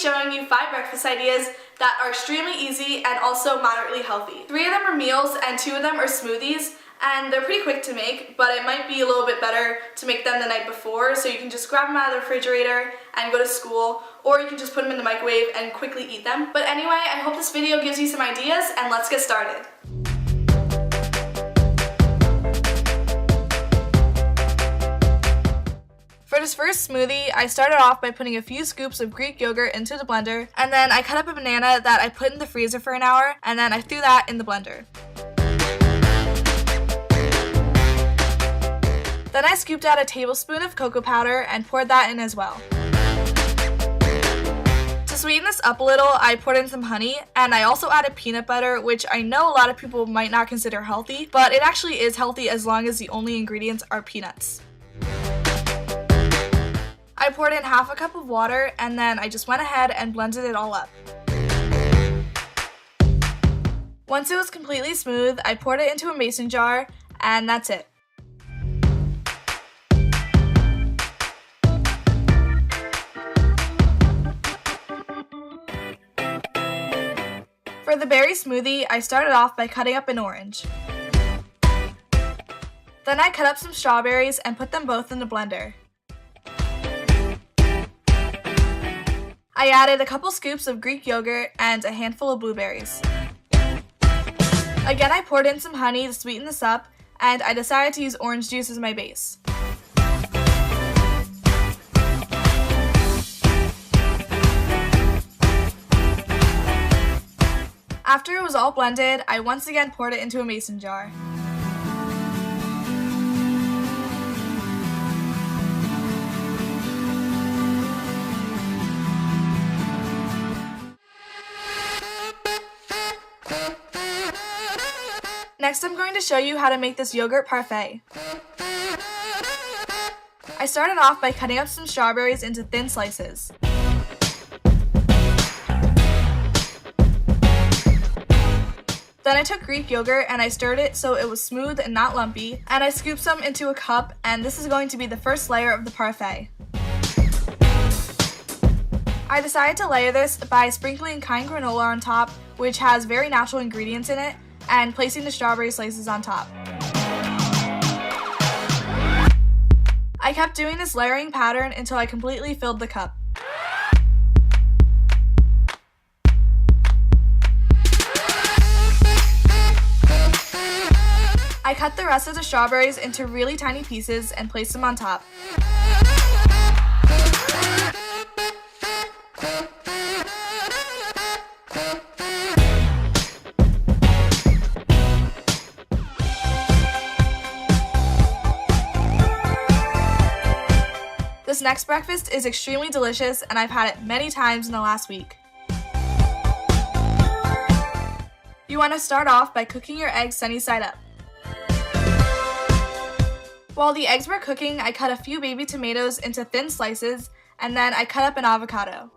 showing you 5 breakfast ideas that are extremely easy and also moderately healthy. 3 of them are meals and 2 of them are smoothies, and they're pretty quick to make, but it might be a little bit better to make them the night before, so you can just grab them out of the refrigerator and go to school, or you can just put them in the microwave and quickly eat them. But anyway, I hope this video gives you some ideas, and let's get started. For this first smoothie, I started off by putting a few scoops of Greek yogurt into the blender, and then I cut up a banana that I put in the freezer for an hour, and then I threw that in the blender. Then I scooped out a tablespoon of cocoa powder and poured that in as well. To sweeten this up a little, I poured in some honey, and I also added peanut butter, which I know a lot of people might not consider healthy, but it actually is healthy as long as the only ingredients are peanuts. I poured in half a cup of water, and then I just went ahead and blended it all up. Once it was completely smooth, I poured it into a mason jar, and that's it. For the berry smoothie, I started off by cutting up an orange. Then I cut up some strawberries and put them both in the blender. I added a couple scoops of Greek yogurt and a handful of blueberries. Again, I poured in some honey to sweeten this up, and I decided to use orange juice as my base. After it was all blended, I once again poured it into a mason jar. Next, I'm going to show you how to make this yogurt parfait. I started off by cutting up some strawberries into thin slices. Then I took Greek yogurt and I stirred it so it was smooth and not lumpy, and I scooped some into a cup, and this is going to be the first layer of the parfait. I decided to layer this by sprinkling kind granola on top, which has very natural ingredients in it, and placing the strawberry slices on top. I kept doing this layering pattern until I completely filled the cup. I cut the rest of the strawberries into really tiny pieces and placed them on top. This next breakfast is extremely delicious, and I've had it many times in the last week. You want to start off by cooking your eggs sunny side up. While the eggs were cooking, I cut a few baby tomatoes into thin slices, and then I cut up an avocado.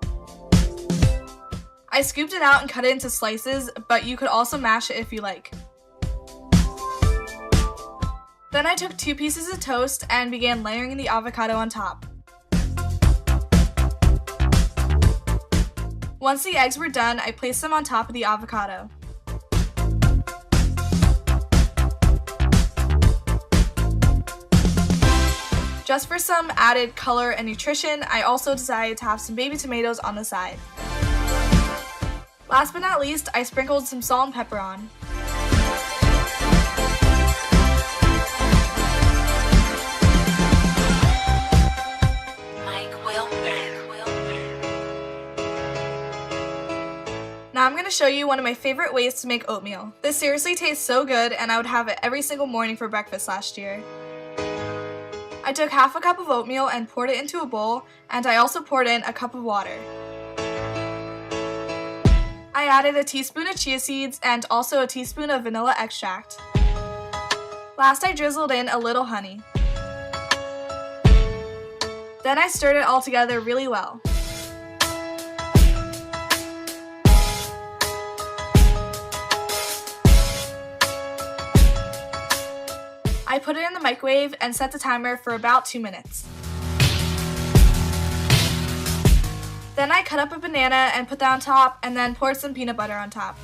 I scooped it out and cut it into slices, but you could also mash it if you like. Then I took 2 pieces of toast and began layering the avocado on top. Once the eggs were done, I placed them on top of the avocado. Just for some added color and nutrition, I also decided to have some baby tomatoes on the side. Last but not least, I sprinkled some salt and pepper on. Now I'm going to show you one of my favorite ways to make oatmeal. This seriously tastes so good, and I would have it every single morning for breakfast last year. I took half a cup of oatmeal and poured it into a bowl, and I also poured in a cup of water. I added a teaspoon of chia seeds and also a teaspoon of vanilla extract. Last, I drizzled in a little honey. Then I stirred it all together really well. I put it in the microwave and set the timer for about 2 minutes. Then I cut up a banana and put that on top, and then poured some peanut butter on top.